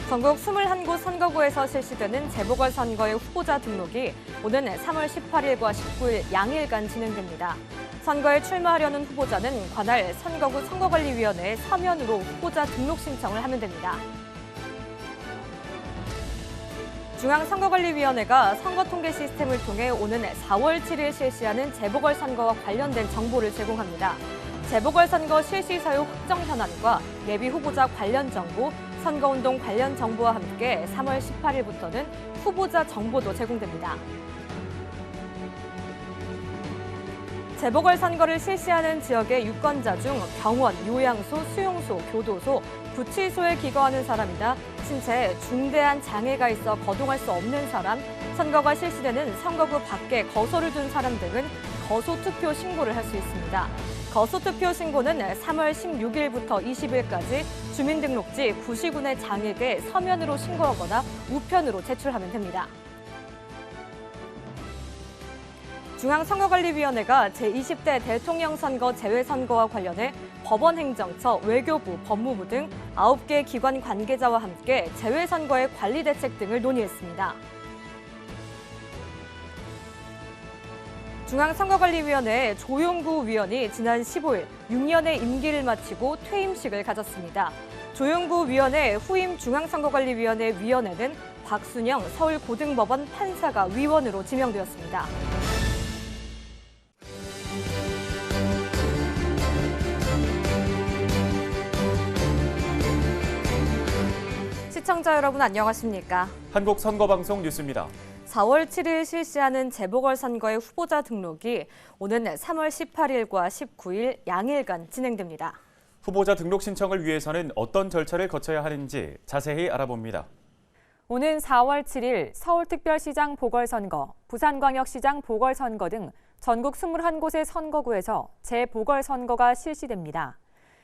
전국 21곳 선거구에서 실시되는 재보궐선거의 후보자 등록이 오는 3월 18일과 19일 양일간 진행됩니다. 선거에 출마하려는 후보자는 관할 선거구 선거관리위원회에 서면으로 후보자 등록 신청을 하면 됩니다. 중앙선거관리위원회가 선거통계 시스템을 통해 오는 4월 7일 실시하는 재보궐선거와 관련된 정보를 제공합니다. 재보궐선거 실시 사유 확정 현황과 예비 후보자 관련 정보, 선거운동 관련 정보와 함께 3월 18일부터는 후보자 정보도 제공됩니다. 재보궐선거를 실시하는 지역의 유권자 중 병원, 요양소, 수용소, 교도소, 구치소에 기거하는 사람이나 신체에 중대한 장애가 있어 거동할 수 없는 사람, 선거가 실시되는 선거구 밖에 거소를 둔 사람 등은 거소투표 신고를 할 수 있습니다. 거소투표 신고는 3월 16일부터 20일까지 주민등록지 구시군의 장에게 서면으로 신고하거나 우편으로 제출하면 됩니다. 중앙선거관리위원회가 제20대 대통령 선거 재외선거와 관련해 법원행정처, 외교부, 법무부 등 9개 기관 관계자와 함께 재외선거의 관리 대책 등을 논의했습니다. 중앙선거관리위원회 조용구 위원이 지난 15일 6년의 임기를 마치고 퇴임식을 가졌습니다. 조용구 위원의 후임 중앙선거관리위원회 위원회는 박순영 서울고등법원 판사가 위원으로 지명되었습니다. 시청자 여러분 안녕하십니까? 한국선거방송 뉴스입니다. 4월 7일 실시하는 재보궐선거의 후보자 등록이 오는 3월 18일과 19일 양일간 진행됩니다. 후보자 등록 신청을 위해서는 어떤 절차를 거쳐야 하는지 자세히 알아봅니다. 오는 4월 7일 서울특별시장 보궐선거, 부산광역시장 보궐선거 등 전국 21곳의 선거구에서 재보궐선거가 실시됩니다.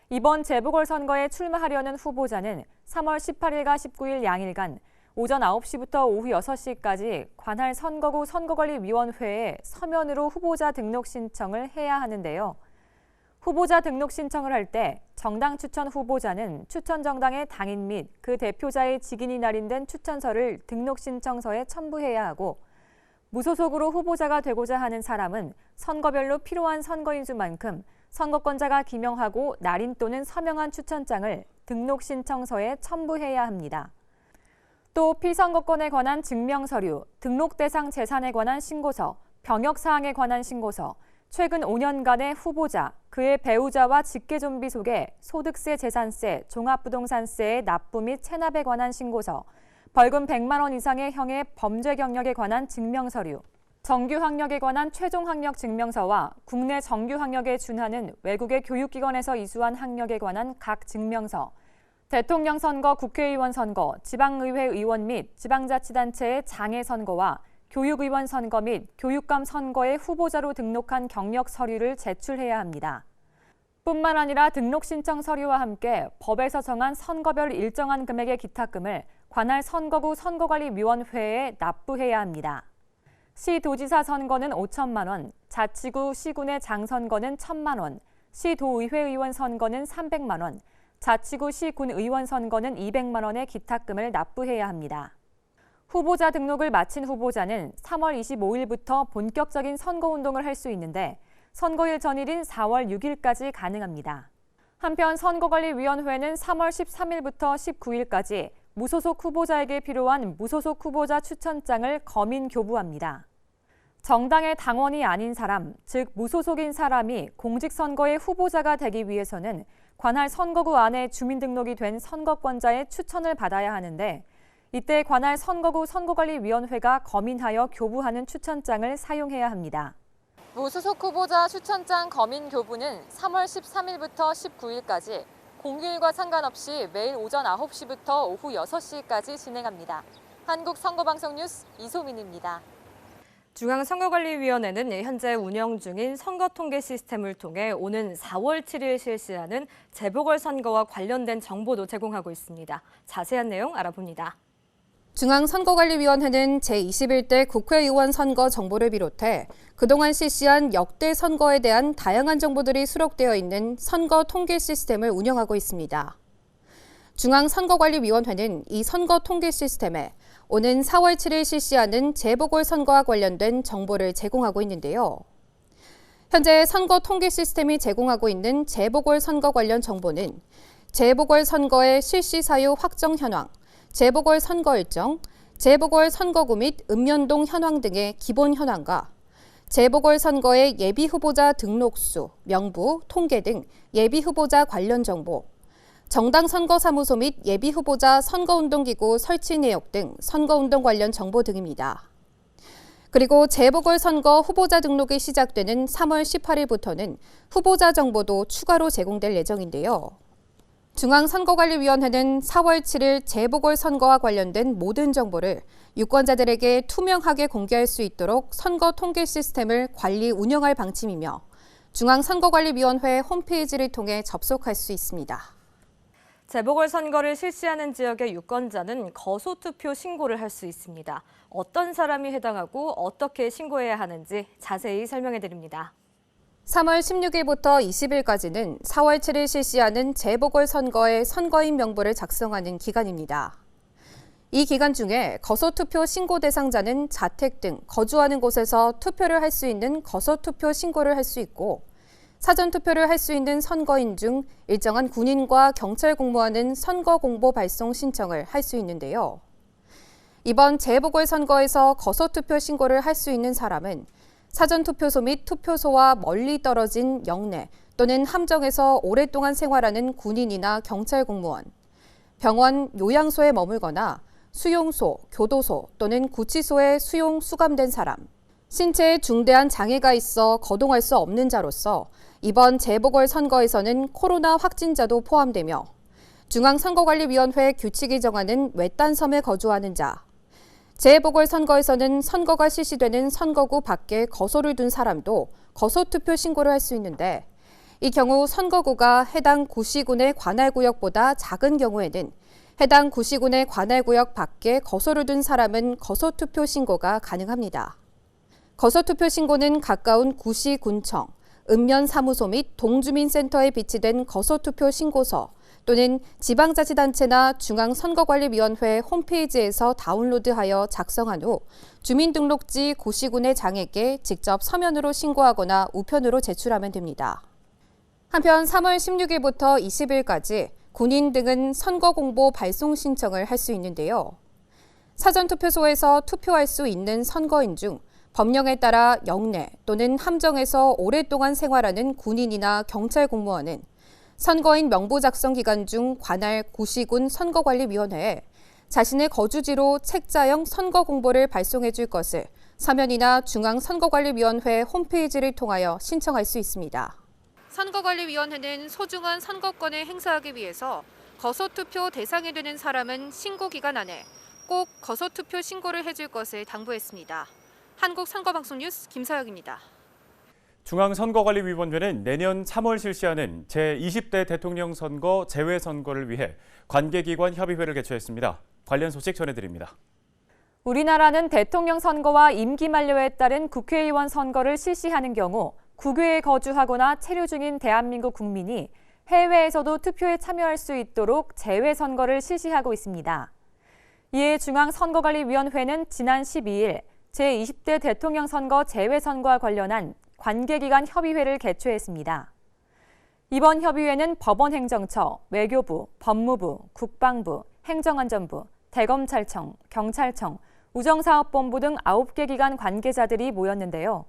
이번 재보궐선거에 출마하려는 후보자는 3월 18일과 19일 양일간 오전 9시부터 오후 6시까지 관할 선거구 선거관리위원회에 서면으로 후보자 등록 신청을 해야 하는데요. 후보자 등록 신청을 할 때 정당 추천 후보자는 추천 정당의 당인 및 그 대표자의 직인이 날인된 추천서를 등록 신청서에 첨부해야 하고 무소속으로 후보자가 되고자 하는 사람은 선거별로 필요한 선거인 수만큼 선거권자가 기명하고 날인 또는 서명한 추천장을 등록 신청서에 첨부해야 합니다. 또 피선거권에 관한 증명서류, 등록 대상 재산에 관한 신고서, 병역 사항에 관한 신고서, 최근 5년간의 후보자, 그의 배우자와 직계존비 속에 소득세, 재산세, 종합부동산세의 납부 및 체납에 관한 신고서, 벌금 100만 원 이상의 형의 범죄 경력에 관한 증명서류, 정규 학력에 관한 최종 학력 증명서와 국내 정규 학력에 준하는 외국의 교육기관에서 이수한 학력에 관한 각 증명서, 대통령 선거, 국회의원 선거, 지방의회 의원 및 지방자치단체의 장애 선거와 교육의원 선거 및 교육감 선거의 후보자로 등록한 경력 서류를 제출해야 합니다. 뿐만 아니라 등록 신청 서류와 함께 법에서 정한 선거별 일정한 금액의 기탁금을 관할 선거구 선거관리위원회에 납부해야 합니다. 시도지사 선거는 5천만 원, 자치구 시군의 장선거는 1,000만 원, 시도의회의원 선거는 300만 원, 자치구 시군 의원 선거는 200만 원의 기탁금을 납부해야 합니다. 후보자 등록을 마친 후보자는 3월 25일부터 본격적인 선거운동을 할 수 있는데 선거일 전일인 4월 6일까지 가능합니다. 한편 선거관리위원회는 3월 13일부터 19일까지 무소속 후보자에게 필요한 무소속 후보자 추천장을 검인 교부합니다. 정당의 당원이 아닌 사람, 즉 무소속인 사람이 공직선거의 후보자가 되기 위해서는 관할 선거구 안에 주민등록이 된 선거권자의 추천을 받아야 하는데 이때 관할 선거구 선거관리위원회가 검인하여 교부하는 추천장을 사용해야 합니다. 무소속 후보자 추천장 검인 교부는 3월 13일부터 19일까지 공휴일과 상관없이 매일 오전 9시부터 오후 6시까지 진행합니다. 한국선거방송 뉴스 이소민입니다. 중앙선거관리위원회는 현재 운영 중인 선거통계 시스템을 통해 오는 4월 7일 실시하는 재보궐선거와 관련된 정보도 제공하고 있습니다. 자세한 내용 알아봅니다. 중앙선거관리위원회는 제21대 국회의원 선거 정보를 비롯해 그동안 실시한 역대 선거에 대한 다양한 정보들이 수록되어 있는 선거 통계 시스템을 운영하고 있습니다. 중앙선거관리위원회는 이 선거 통계 시스템에 오는 4월 7일 실시하는 재보궐선거와 관련된 정보를 제공하고 있는데요. 현재 선거 통계 시스템이 제공하고 있는 재보궐선거 관련 정보는 재보궐선거의 실시 사유 확정 현황, 재보궐선거 일정, 재보궐선거구 및 읍면동 현황 등의 기본 현황과 재보궐선거의 예비후보자 등록수, 명부, 통계 등 예비후보자 관련 정보, 정당 선거사무소 및 예비후보자 선거운동기구 설치 내역 등 선거운동 관련 정보 등입니다. 그리고 재보궐선거 후보자 등록이 시작되는 3월 18일부터는 후보자 정보도 추가로 제공될 예정인데요. 중앙선거관리위원회는 4월 7일 재보궐선거와 관련된 모든 정보를 유권자들에게 투명하게 공개할 수 있도록 선거 통계 시스템을 관리 운영할 방침이며 중앙선거관리위원회 홈페이지를 통해 접속할 수 있습니다. 재보궐선거를 실시하는 지역의 유권자는 거소투표 신고를 할 수 있습니다. 어떤 사람이 해당하고 어떻게 신고해야 하는지 자세히 설명해드립니다. 3월 16일부터 20일까지는 4월 7일 실시하는 재보궐선거의 선거인 명부를 작성하는 기간입니다. 이 기간 중에 거소투표 신고 대상자는 자택 등 거주하는 곳에서 투표를 할 수 있는 거소투표 신고를 할 수 있고 사전투표를 할 수 있는 선거인 중 일정한 군인과 경찰 공무원은 선거공보 발송 신청을 할 수 있는데요. 이번 재보궐선거에서 거소투표 신고를 할 수 있는 사람은 사전투표소 및 투표소와 멀리 떨어진 영내 또는 함정에서 오랫동안 생활하는 군인이나 경찰 공무원, 병원, 요양소에 머물거나 수용소, 교도소 또는 구치소에 수용, 수감된 사람, 신체에 중대한 장애가 있어 거동할 수 없는 자로서 이번 재보궐선거에서는 코로나 확진자도 포함되며 중앙선거관리위원회 규칙이 정하는 외딴 섬에 거주하는 자, 재보궐선거에서는 선거가 실시되는 선거구 밖에 거소를 둔 사람도 거소투표 신고를 할 수 있는데 이 경우 선거구가 해당 구시군의 관할구역보다 작은 경우에는 해당 구시군의 관할구역 밖에 거소를 둔 사람은 거소투표 신고가 가능합니다. 거소투표 신고는 가까운 구시군청, 읍면사무소 및 동주민센터에 비치된 거소투표 신고서 또는 지방자치단체나 중앙선거관리위원회 홈페이지에서 다운로드하여 작성한 후 주민등록지 구시군의 장에게 직접 서면으로 신고하거나 우편으로 제출하면 됩니다. 한편 3월 16일부터 20일까지 군인 등은 선거공보 발송 신청을 할 수 있는데요. 사전투표소에서 투표할 수 있는 선거인 중 법령에 따라 영내 또는 함정에서 오랫동안 생활하는 군인이나 경찰 공무원은 선거인 명부 작성 기간 중 관할 구시군 선거관리위원회에 자신의 거주지로 책자형 선거 공보를 발송해 줄 것을 서면이나 중앙선거관리위원회 홈페이지를 통하여 신청할 수 있습니다. 선거관리위원회는 소중한 선거권을 행사하기 위해서 거소투표 대상이 되는 사람은 신고 기간 안에 꼭 거소투표 신고를 해줄 것을 당부했습니다. 한국선거방송 뉴스 김서영입니다. 중앙선거관리위원회는 내년 3월 실시하는 제20대 대통령 선거 재외선거를 위해 관계기관 협의회를 개최했습니다. 관련 소식 전해드립니다. 우리나라는 대통령 선거와 임기 만료에 따른 국회의원 선거를 실시하는 경우 국외에 거주하거나 체류 중인 대한민국 국민이 해외에서도 투표에 참여할 수 있도록 재외선거를 실시하고 있습니다. 이에 중앙선거관리위원회는 지난 12일 제20대 대통령 선거 재외선거와 관련한 관계기관 협의회를 개최했습니다. 이번 협의회는 법원행정처, 외교부, 법무부, 국방부, 행정안전부, 대검찰청, 경찰청, 우정사업본부 등 9개 기관 관계자들이 모였는데요.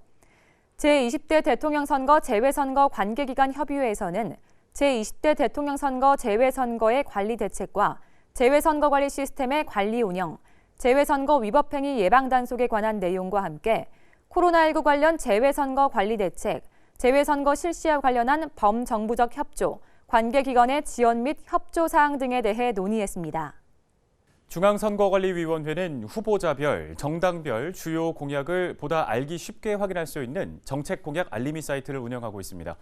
제20대 대통령 선거 재외선거 관계기관 협의회에서는 제20대 대통령 선거 재외선거의 관리 대책과 재외선거 관리 시스템의 관리 운영, 재외선거 위법행위 예방 단속에 관한 내용과 함께 코로나19 관련 재외선거 관리 대책, 재외선거 실시와 관련한 범정부적 협조, 관계기관의 지원 및 협조 사항 등에 대해 논의했습니다. 중앙선거관리위원회는 후보자별, 정당별 주요 공약을 보다 알기 쉽게 확인할 수 있는 정책공약 알림이 사이트를 운영하고 있습니다.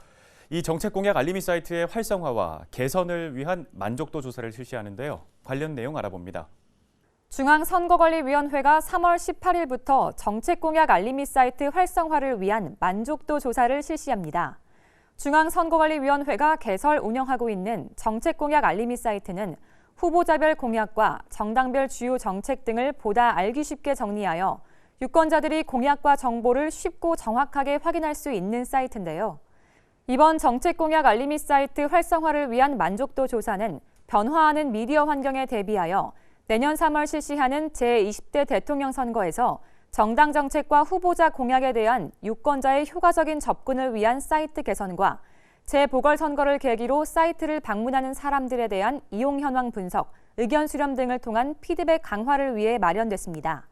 이 정책공약 알림이 사이트의 활성화와 개선을 위한 만족도 조사를 실시하는데요. 관련 내용 알아봅니다. 중앙선거관리위원회가 3월 18일부터 정책공약 알림이 사이트 활성화를 위한 만족도 조사를 실시합니다. 중앙선거관리위원회가 개설 운영하고 있는 정책공약 알림이 사이트는 후보자별 공약과 정당별 주요 정책 등을 보다 알기 쉽게 정리하여 유권자들이 공약과 정보를 쉽고 정확하게 확인할 수 있는 사이트인데요. 이번 정책 공약 알림이 사이트 활성화를 위한 만족도 조사는 변화하는 미디어 환경에 대비하여 내년 3월 실시하는 제20대 대통령 선거에서 정당 정책과 후보자 공약에 대한 유권자의 효과적인 접근을 위한 사이트 개선과 재보궐선거를 계기로 사이트를 방문하는 사람들에 대한 이용 현황 분석, 의견 수렴 등을 통한 피드백 강화를 위해 마련됐습니다.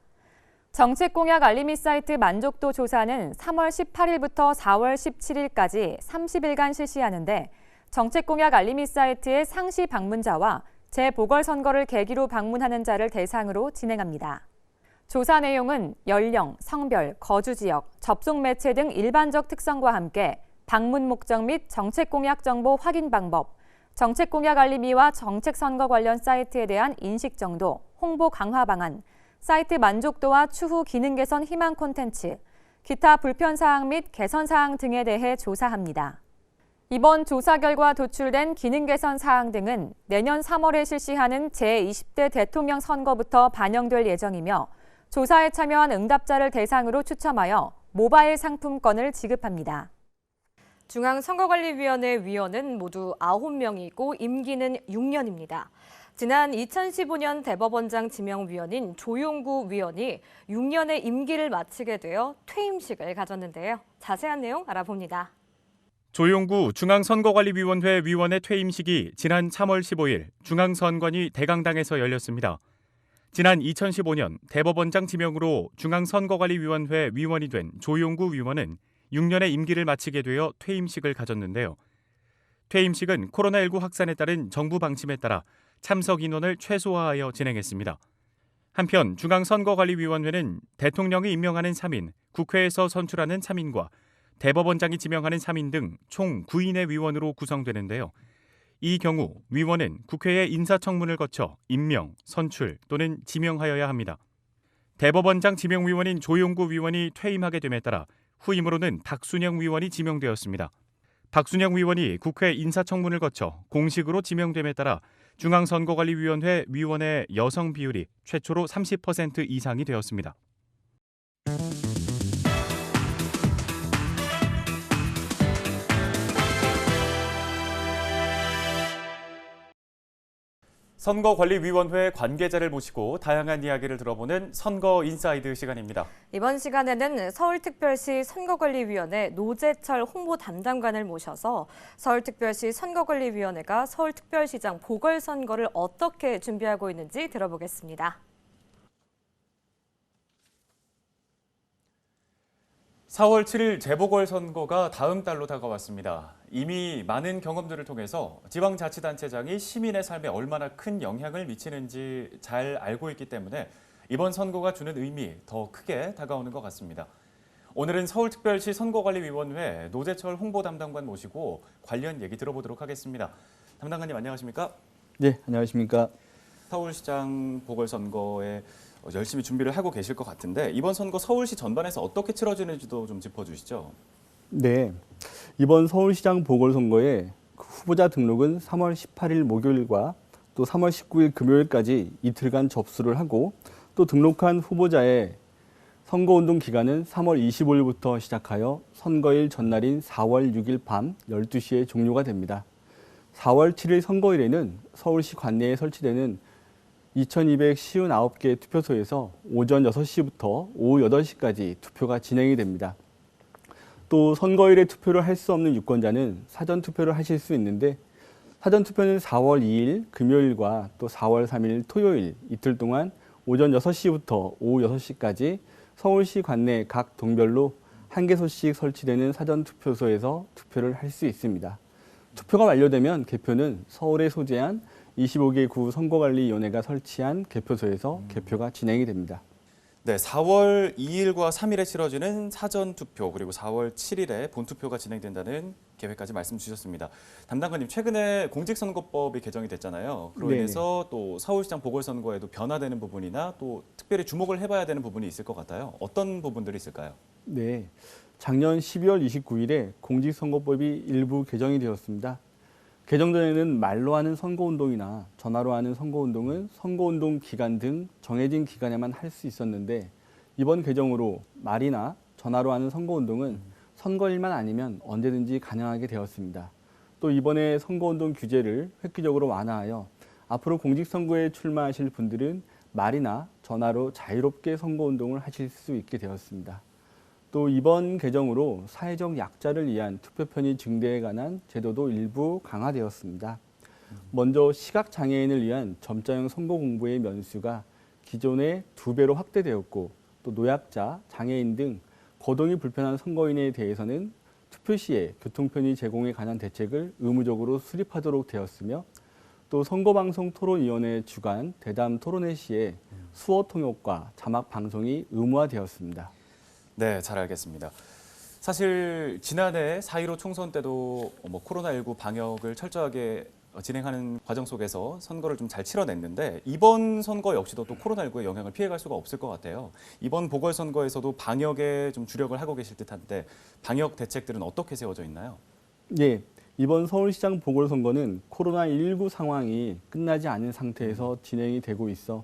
정책 공약 알림이 사이트 만족도 조사는 3월 18일부터 4월 17일까지 30일간 실시하는데 정책 공약 알림이 사이트의 상시 방문자와 재보궐선거를 계기로 방문하는 자를 대상으로 진행합니다. 조사 내용은 연령, 성별, 거주 지역, 접속 매체 등 일반적 특성과 함께 방문 목적 및 정책 공약 정보 확인 방법, 정책 공약 알림이와 정책 선거 관련 사이트에 대한 인식 정도, 홍보 강화 방안, 사이트 만족도와 추후 기능 개선 희망 콘텐츠, 기타 불편 사항 및 개선 사항 등에 대해 조사합니다. 이번 조사 결과 도출된 기능 개선 사항 등은 내년 3월에 실시하는 제20대 대통령 선거부터 반영될 예정이며 조사에 참여한 응답자를 대상으로 추첨하여 모바일 상품권을 지급합니다. 중앙선거관리위원회 위원은 모두 9명이고 임기는 6년입니다. 지난 2015년 대법원장 지명위원인 조용구 위원이 6년의 임기를 마치게 되어 퇴임식을 가졌는데요. 자세한 내용 알아봅니다. 조용구 중앙선거관리위원회 위원의 퇴임식이 지난 3월 15일 중앙선관위 대강당에서 열렸습니다. 지난 2015년 대법원장 지명으로 중앙선거관리위원회 위원이 된 조용구 위원은 6년의 임기를 마치게 되어 퇴임식을 가졌는데요. 퇴임식은 코로나19 확산에 따른 정부 방침에 따라 참석 인원을 최소화하여 진행했습니다. 한편 중앙선거관리위원회는 대통령이 임명하는 3인, 국회에서 선출하는 3인과 대법원장이 지명하는 3인 등 총 9인의 위원으로 구성되는데요. 이 경우 위원은 국회의 인사청문을 거쳐 임명, 선출 또는 지명하여야 합니다. 대법원장 지명위원인 조용구 위원이 퇴임하게 됨에 따라 후임으로는 박순영 위원이 지명되었습니다. 박순영 위원이 국회 인사청문을 거쳐 공식으로 지명됨에 따라 중앙선거관리위원회 위원의 여성 비율이 최초로 30% 이상이 되었습니다. 선거관리위원회 관계자를 모시고 다양한 이야기를 들어보는 선거 인사이드 시간입니다. 이번 시간에는 서울특별시 선거관리위원회 노재철 홍보 담당관을 모셔서 서울특별시 선거관리위원회가 서울특별시장 보궐선거를 어떻게 준비하고 있는지 들어보겠습니다. 4월 7일 재보궐선거가 다음 달로 다가왔습니다. 이미 많은 경험들을 통해서 지방자치단체장이 시민의 삶에 얼마나 큰 영향을 미치는지 잘 알고 있기 때문에 이번 선거가 주는 의미 더 크게 다가오는 것 같습니다. 오늘은 서울특별시 선거관리위원회 노재철 홍보담당관 모시고 관련 얘기 들어보도록 하겠습니다. 담당관님 안녕하십니까? 네, 안녕하십니까? 서울시장 보궐선거에 열심히 준비를 하고 계실 것 같은데 이번 선거 서울시 전반에서 어떻게 치러지는지도 좀 짚어주시죠. 네, 이번 서울시장 보궐선거에 후보자 등록은 3월 18일 목요일과 또 3월 19일 금요일까지 이틀간 접수를 하고 또 등록한 후보자의 선거운동 기간은 3월 25일부터 시작하여 선거일 전날인 4월 6일 밤 12시에 종료가 됩니다. 4월 7일 선거일에는 서울시 관내에 설치되는 2,259개 투표소에서 오전 6시부터 오후 8시까지 투표가 진행이 됩니다. 또 선거일에 투표를 할 수 없는 유권자는 사전투표를 하실 수 있는데 사전투표는 4월 2일 금요일과 또 4월 3일 토요일 이틀 동안 오전 6시부터 오후 6시까지 서울시 관내 각 동별로 1개소씩 설치되는 사전투표소에서 투표를 할 수 있습니다. 투표가 완료되면 개표는 서울에 소재한 25개 구 선거관리위원회가 설치한 개표소에서 개표가 진행이 됩니다. 네, 4월 2일과 3일에 치러지는 사전투표 그리고 4월 7일에 본투표가 진행된다는 계획까지 말씀 주셨습니다. 담당관님, 최근에 공직선거법이 개정이 됐잖아요. 그로 인해서 또 서울시장 보궐선거에도 변화되는 부분이나 또 특별히 주목을 해봐야 되는 부분이 있을 것 같아요. 어떤 부분들이 있을까요? 네, 작년 12월 29일에 공직선거법이 일부 개정이 되었습니다. 개정 전에는 말로 하는 선거운동이나 전화로 하는 선거운동은 선거운동 기간 등 정해진 기간에만 할 수 있었는데 이번 개정으로 말이나 전화로 하는 선거운동은 선거일만 아니면 언제든지 가능하게 되었습니다. 또 이번에 선거운동 규제를 획기적으로 완화하여 앞으로 공직선거에 출마하실 분들은 말이나 전화로 자유롭게 선거운동을 하실 수 있게 되었습니다. 또 이번 개정으로 사회적 약자를 위한 투표 편의 증대에 관한 제도도 일부 강화되었습니다. 먼저 시각장애인을 위한 점자형 선거 공부의 면수가 기존의 2배로 확대되었고 또 노약자, 장애인 등 거동이 불편한 선거인에 대해서는 투표 시에 교통편의 제공에 관한 대책을 의무적으로 수립하도록 되었으며 또 선거방송토론위원회 주관 대담 토론회 시에 수어 통역과 자막 방송이 의무화되었습니다. 네, 잘 알겠습니다. 사실 지난해 4.15 총선 때도 코로나19 방역을 철저하게 진행하는 과정 속에서 선거를 좀 잘 치러냈는데 이번 선거 역시도 또 코로나19의 영향을 피해갈 수가 없을 것 같아요. 이번 보궐선거에서도 방역에 좀 주력을 하고 계실 듯한데 방역 대책들은 어떻게 세워져 있나요? 네, 이번 서울시장 보궐선거는 코로나19 상황이 끝나지 않은 상태에서 진행이 되고 있어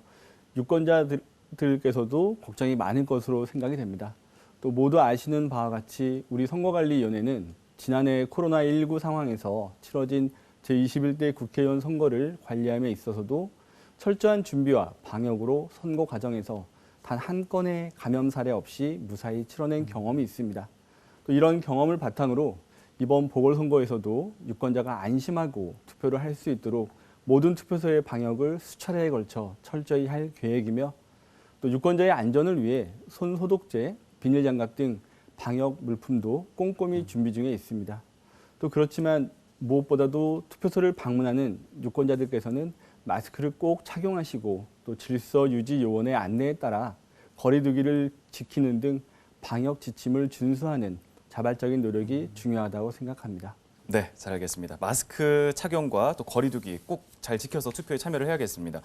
유권자들께서도 걱정이 많을 것으로 생각이 됩니다. 또 모두 아시는 바와 같이 우리 선거관리위원회는 지난해 코로나19 상황에서 치러진 제21대 국회의원 선거를 관리함에 있어서도 철저한 준비와 방역으로 선거 과정에서 단 한 건의 감염 사례 없이 무사히 치러낸 경험이 있습니다. 또 이런 경험을 바탕으로 이번 보궐선거에서도 유권자가 안심하고 투표를 할 수 있도록 모든 투표소의 방역을 수차례에 걸쳐 철저히 할 계획이며 또 유권자의 안전을 위해 손 소독제, 비닐장갑 등 방역 물품도 꼼꼼히 준비 중에 있습니다. 또 그렇지만 무엇보다도 투표소를 방문하는 유권자들께서는 마스크를 꼭 착용하시고 또 질서 유지 요원의 안내에 따라 거리 두기를 지키는 등 방역 지침을 준수하는 자발적인 노력이 중요하다고 생각합니다. 네, 잘 알겠습니다. 마스크 착용과 또 거리 두기 꼭 잘 지켜서 투표에 참여를 해야겠습니다.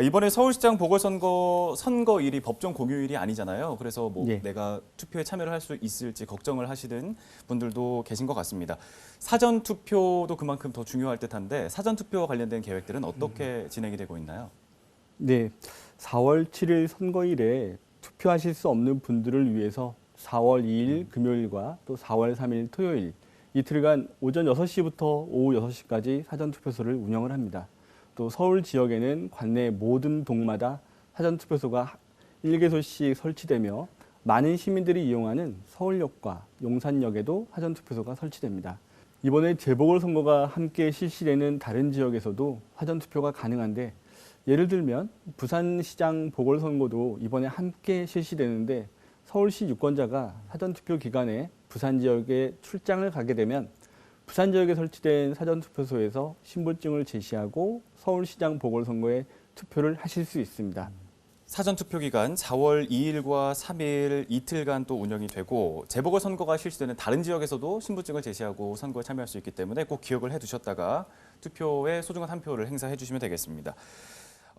이번에 서울시장 보궐선거 선거일이 법정 공휴일이 아니잖아요. 그래서 예. 내가 투표에 참여를 할 수 있을지 걱정을 하시는 분들도 계신 것 같습니다. 사전 투표도 그만큼 더 중요할 듯한데 사전 투표와 관련된 계획들은 어떻게 진행이 되고 있나요? 네, 4월 7일 선거일에 투표하실 수 없는 분들을 위해서 4월 2일 금요일과 또 4월 3일 토요일 이틀간 오전 6시부터 오후 6시까지 사전투표소를 운영을 합니다. 또 서울 지역에는 관내 모든 동마다 사전투표소가 1개소씩 설치되며 많은 시민들이 이용하는 서울역과 용산역에도 사전투표소가 설치됩니다. 이번에 재보궐선거가 함께 실시되는 다른 지역에서도 사전투표가 가능한데 예를 들면 부산시장 보궐선거도 이번에 함께 실시되는데 서울시 유권자가 사전투표 기간에 부산 지역에 출장을 가게 되면 부산 지역에 설치된 사전투표소에서 신분증을 제시하고 서울시장 보궐선거에 투표를 하실 수 있습니다. 사전투표 기간 4월 2일과 3일 이틀간 또 운영이 되고 재보궐선거가 실시되는 다른 지역에서도 신분증을 제시하고 선거에 참여할 수 있기 때문에 꼭 기억을 해두셨다가 투표에 소중한 한 표를 행사해 주시면 되겠습니다.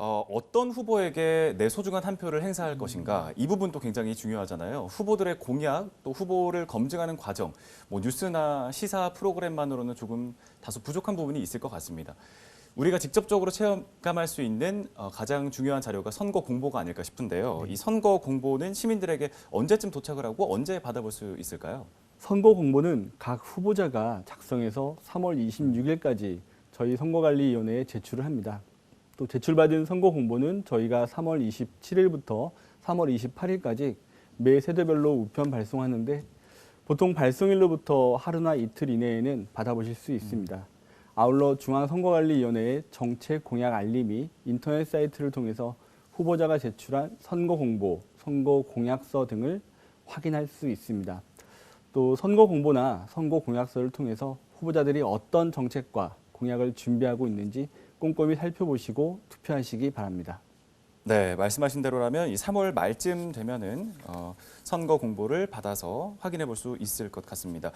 어떤 후보에게 내 소중한 한 표를 행사할 것인가 이 부분도 굉장히 중요하잖아요. 후보들의 공약 또 후보를 검증하는 과정, 뉴스나 시사 프로그램만으로는 조금 다소 부족한 부분이 있을 것 같습니다. 우리가 직접적으로 체감할 수 있는 가장 중요한 자료가 선거 공보가 아닐까 싶은데요. 이 선거 공보는 시민들에게 언제쯤 도착을 하고 언제 받아볼 수 있을까요? 선거 공보는 각 후보자가 작성해서 3월 26일까지 저희 선거관리위원회에 제출을 합니다. 또 제출받은 선거 공보는 저희가 3월 27일부터 3월 28일까지 매 세대별로 우편 발송하는데 보통 발송일로부터 하루나 이틀 이내에는 받아보실 수 있습니다. 아울러 중앙선거관리위원회의 정책 공약 알림이 인터넷 사이트를 통해서 후보자가 제출한 선거 공보, 선거 공약서 등을 확인할 수 있습니다. 또 선거 공보나 선거 공약서를 통해서 후보자들이 어떤 정책과 공약을 준비하고 있는지 꼼꼼히 살펴보시고 투표하시기 바랍니다. 네, 말씀하신 대로라면 이 3월 말쯤 되면은 선거 공보를 받아서 확인해 볼 수 있을 것 같습니다.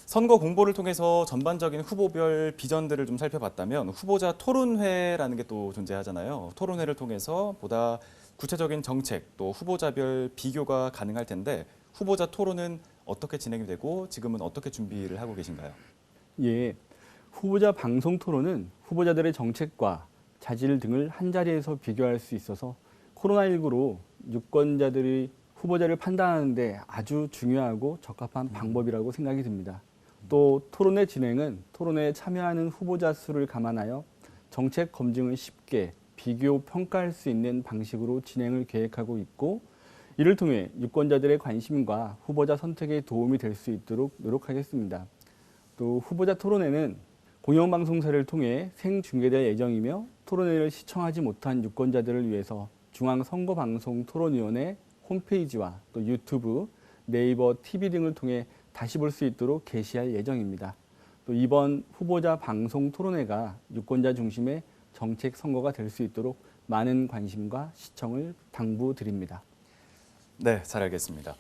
선거 공보를 통해서 전반적인 후보별 비전들을 좀 살펴봤다면 후보자 토론회라는 게 또 존재하잖아요. 토론회를 통해서 보다 구체적인 정책 또 후보자별 비교가 가능할 텐데 후보자 토론은 어떻게 진행이 되고 지금은 어떻게 준비를 하고 계신가요? 예, 후보자 방송 토론은 후보자들의 정책과 자질 등을 한자리에서 비교할 수 있어서 코로나19로 유권자들이 후보자를 판단하는 데 아주 중요하고 적합한 방법이라고 생각이 듭니다. 또 토론회 진행은 토론회에 참여하는 후보자 수를 감안하여 정책 검증을 쉽게 비교 평가할 수 있는 방식으로 진행을 계획하고 있고, 이를 통해 유권자들의 관심과 후보자 선택에 도움이 될 수 있도록 노력하겠습니다. 또 후보자 토론회는 공영방송사를 통해 생중계될 예정이며, 토론회를 시청하지 못한 유권자들을 위해서 중앙선거방송토론위원회 홈페이지와 또 유튜브, 네이버 TV 등을 통해 다시 볼 수 있도록 게시할 예정입니다. 또 이번 후보자 방송 토론회가 유권자 중심의 정책 선거가 될 수 있도록 많은 관심과 시청을 당부드립니다. 네, 잘 알겠습니다.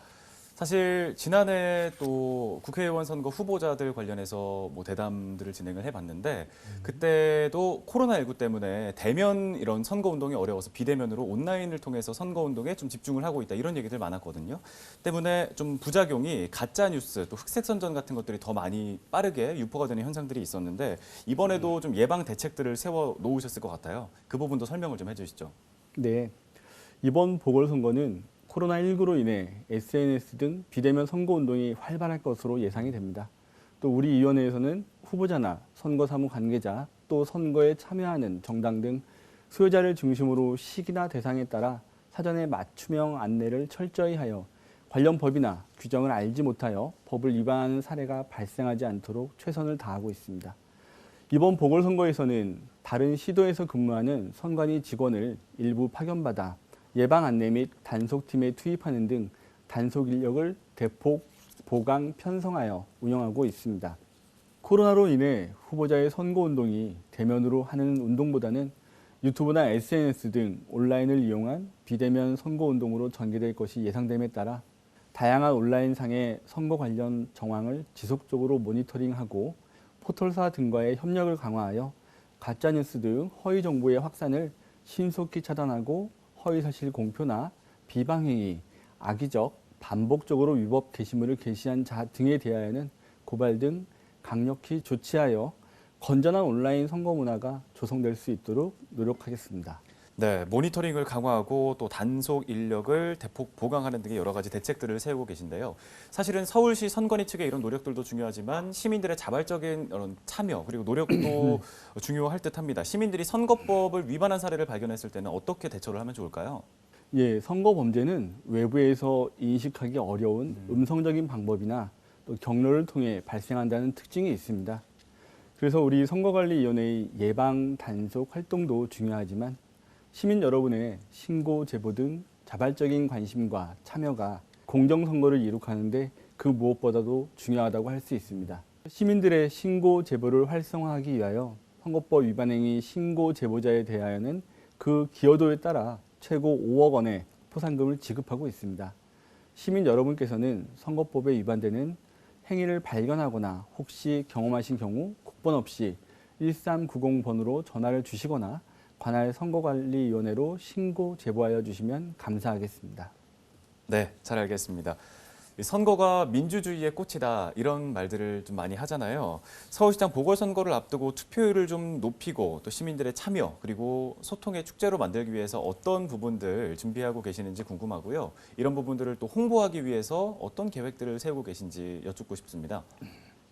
사실 지난해 또 국회의원 선거 후보자들 관련해서 뭐 대담들을 진행을 해봤는데, 그때도 코로나19 때문에 대면 이런 선거운동이 어려워서 비대면으로 온라인을 통해서 선거운동에 좀 집중을 하고 있다, 이런 얘기들 많았거든요. 때문에 좀 부작용이 가짜뉴스 또 흑색선전 같은 것들이 더 많이 빠르게 유포가 되는 현상들이 있었는데, 이번에도 좀 예방 대책들을 세워 놓으셨을 것 같아요. 그 부분도 설명을 좀 해주시죠. 네, 이번 보궐선거는 코로나19로 인해 SNS 등 비대면 선거운동이 활발할 것으로 예상이 됩니다. 또 우리 위원회에서는 후보자나 선거 사무 관계자, 또 선거에 참여하는 정당 등 수요자를 중심으로 시기나 대상에 따라 사전에 맞춤형 안내를 철저히 하여 관련 법이나 규정을 알지 못하여 법을 위반하는 사례가 발생하지 않도록 최선을 다하고 있습니다. 이번 보궐선거에서는 다른 시도에서 근무하는 선관위 직원을 일부 파견받아 예방 안내 및 단속팀에 투입하는 등 단속 인력을 대폭 보강 편성하여 운영하고 있습니다. 코로나로 인해 후보자의 선거운동이 대면으로 하는 운동보다는 유튜브나 SNS 등 온라인을 이용한 비대면 선거운동으로 전개될 것이 예상됨에 따라 다양한 온라인상의 선거 관련 정황을 지속적으로 모니터링하고 포털사 등과의 협력을 강화하여 가짜뉴스 등 허위 정보의 확산을 신속히 차단하고 허위사실 공표나 비방행위, 악의적, 반복적으로 위법 게시물을 게시한 자 등에 대하여는 고발 등 강력히 조치하여 건전한 온라인 선거 문화가 조성될 수 있도록 노력하겠습니다. 네, 모니터링을 강화하고 또 단속 인력을 대폭 보강하는 등의 여러 가지 대책들을 세우고 계신데요. 사실은 서울시 선관위 측의 이런 노력들도 중요하지만 시민들의 자발적인 이런 참여 그리고 노력도 중요할 듯합니다. 시민들이 선거법을 위반한 사례를 발견했을 때는 어떻게 대처를 하면 좋을까요? 예, 선거 범죄는 외부에서 인식하기 어려운 음성적인 방법이나 또 경로를 통해 발생한다는 특징이 있습니다. 그래서 우리 선거관리위원회의 예방 단속 활동도 중요하지만 시민 여러분의 신고, 제보 등 자발적인 관심과 참여가 공정선거를 이룩하는데 그 무엇보다도 중요하다고 할 수 있습니다. 시민들의 신고, 제보를 활성화하기 위하여 선거법 위반 행위 신고, 제보자에 대하여는 그 기여도에 따라 최고 5억 원의 포상금을 지급하고 있습니다. 시민 여러분께서는 선거법에 위반되는 행위를 발견하거나 혹시 경험하신 경우 국번 없이 1390번으로 전화를 주시거나 관할 선거관리위원회로 신고 제보하여 주시면 감사하겠습니다. 네, 잘 알겠습니다. 선거가 민주주의의 꽃이다 이런 말들을 좀 많이 하잖아요. 서울시장 보궐선거를 앞두고 투표율을 좀 높이고 또 시민들의 참여 그리고 소통의 축제로 만들기 위해서 어떤 부분들 준비하고 계시는지 궁금하고요. 이런 부분들을 또 홍보하기 위해서 어떤 계획들을 세우고 계신지 여쭙고 싶습니다.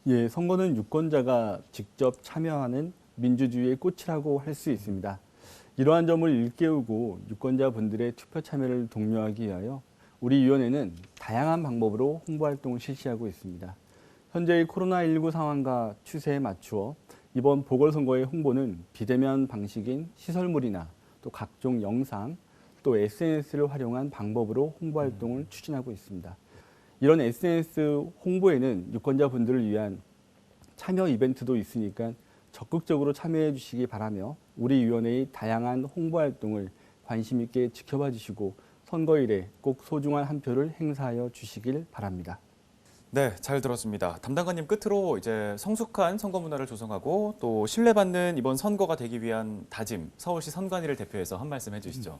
예, 선거는 유권자가 직접 참여하는 민주주의의 꽃이라고 할 수 있습니다. 이러한 점을 일깨우고 유권자분들의 투표 참여를 독려하기 위하여 우리 위원회는 다양한 방법으로 홍보활동을 실시하고 있습니다. 현재의 코로나19 상황과 추세에 맞추어 이번 보궐선거의 홍보는 비대면 방식인 시설물이나 또 각종 영상, 또 SNS를 활용한 방법으로 홍보활동을 추진하고 있습니다. 이런 SNS 홍보에는 유권자분들을 위한 참여 이벤트도 있으니까 적극적으로 참여해 주시기 바라며 우리 위원회의 다양한 홍보 활동을 관심 있게 지켜봐 주시고 선거일에 꼭 소중한 한 표를 행사하여 주시길 바랍니다. 네, 잘 들었습니다. 담당관님 끝으로 이제 성숙한 선거 문화를 조성하고 또 신뢰받는 이번 선거가 되기 위한 다짐, 서울시 선관위를 대표해서 한 말씀 해주시죠.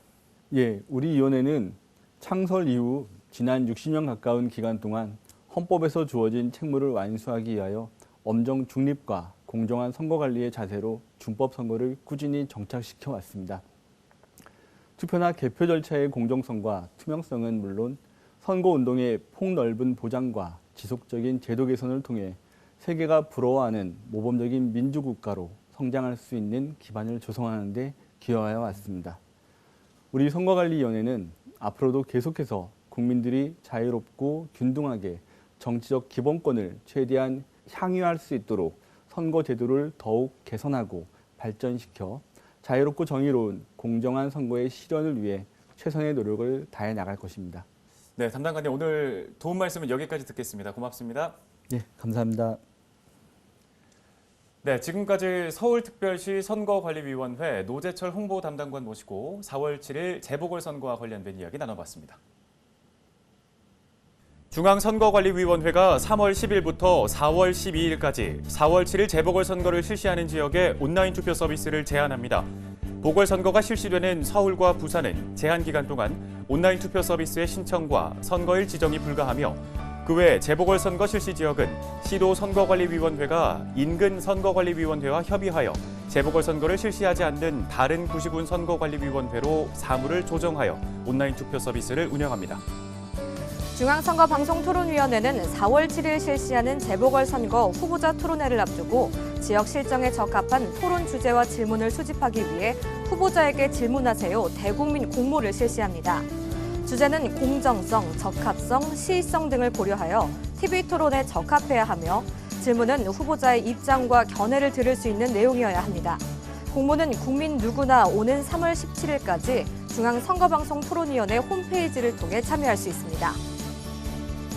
예, 우리 위원회는 창설 이후 지난 60년 가까운 기간 동안 헌법에서 주어진 책무를 완수하기 위하여 엄정 중립과 공정한 선거 관리의 자세로 준법 선거를 꾸준히 정착시켜 왔습니다. 투표나 개표 절차의 공정성과 투명성은 물론 선거운동의 폭넓은 보장과 지속적인 제도 개선을 통해 세계가 부러워하는 모범적인 민주국가로 성장할 수 있는 기반을 조성하는 데 기여하여 왔습니다. 우리 선거관리위원회는 앞으로도 계속해서 국민들이 자유롭고 균등하게 정치적 기본권을 최대한 향유할 수 있도록 선거 제도를 더욱 개선하고 발전시켜 자유롭고 정의로운 공정한 선거의 실현을 위해 최선의 노력을 다해 나갈 것입니다. 네, 담당관님 오늘 도움 말씀은 여기까지 듣겠습니다. 고맙습니다. 네, 감사합니다. 네, 지금까지 서울특별시 선거관리위원회 노재철 홍보담당관 모시고 4월 7일 재보궐선거와 관련된 이야기 나눠봤습니다. 중앙선거관리위원회가 3월 10일부터 4월 12일까지 4월 7일 재보궐선거를 실시하는 지역에 온라인 투표 서비스를 제한합니다. 보궐선거가 실시되는 서울과 부산은 제한 기간 동안 온라인 투표 서비스의 신청과 선거일 지정이 불가하며 그 외 재보궐선거 실시 지역은 시도선거관리위원회가 인근 선거관리위원회와 협의하여 재보궐선거를 실시하지 않는 다른 구시군 선거관리위원회로 사무를 조정하여 온라인 투표 서비스를 운영합니다. 중앙선거방송토론위원회는 4월 7일 실시하는 재보궐선거 후보자 토론회를 앞두고 지역 실정에 적합한 토론 주제와 질문을 수집하기 위해 후보자에게 질문하세요 대국민 공모를 실시합니다. 주제는 공정성, 적합성, 시의성 등을 고려하여 TV 토론에 적합해야 하며 질문은 후보자의 입장과 견해를 들을 수 있는 내용이어야 합니다. 공모는 국민 누구나 오는 3월 17일까지 중앙선거방송토론위원회 홈페이지를 통해 참여할 수 있습니다.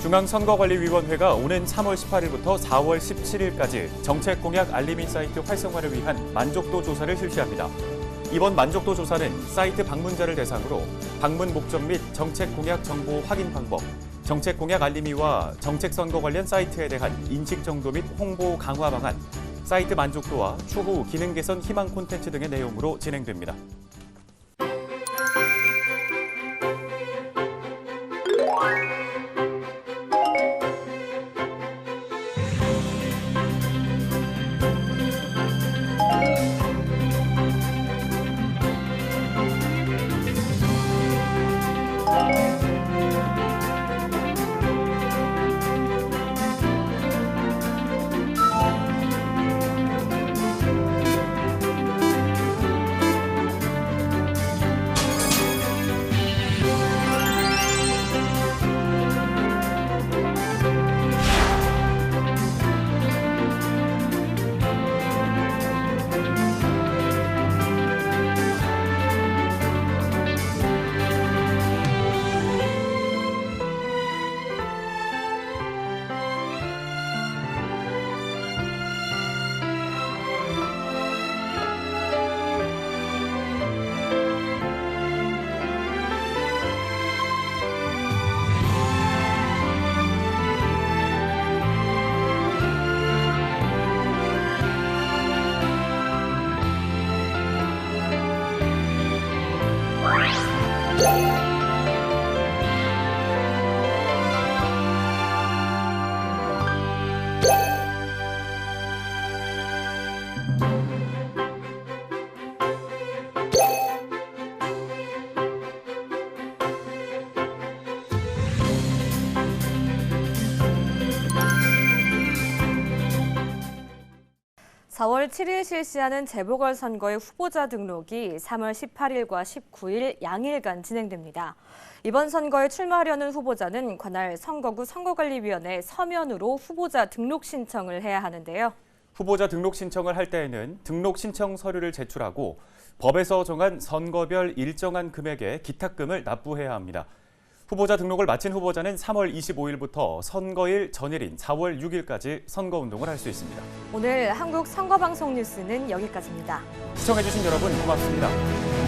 중앙선거관리위원회가 오는 3월 18일부터 4월 17일까지 정책공약 알림이 사이트 활성화를 위한 만족도 조사를 실시합니다. 이번 만족도 조사는 사이트 방문자를 대상으로 방문 목적 및 정책공약 정보 확인 방법, 정책공약 알림이와 정책선거 관련 사이트에 대한 인식 정도 및 홍보 강화 방안, 사이트 만족도와 추후 기능 개선 희망 콘텐츠 등의 내용으로 진행됩니다. (4월 7일) 실시하는 재보궐선거의 후보자 등록이 3월 18일과 19일 양일간 진행됩니다. 이번 선거에 출마하려는 후보자는 관할 선거구 선거관리위원회 서면으로 후보자 등록 신청을 해야 하는데요. 후보자 등록 신청을 할 때에는 등록 신청 서류를 제출하고 법에서 정한 선거별 일정한 금액의 기탁금을 납부해야 합니다. 후보자 등록을 마친 후보자는 3월 25일부터 선거일 전일인 4월 6일까지 선거운동을 할 수 있습니다. 오늘 한국 선거방송 뉴스는 여기까지입니다. 시청해주신 여러분 고맙습니다.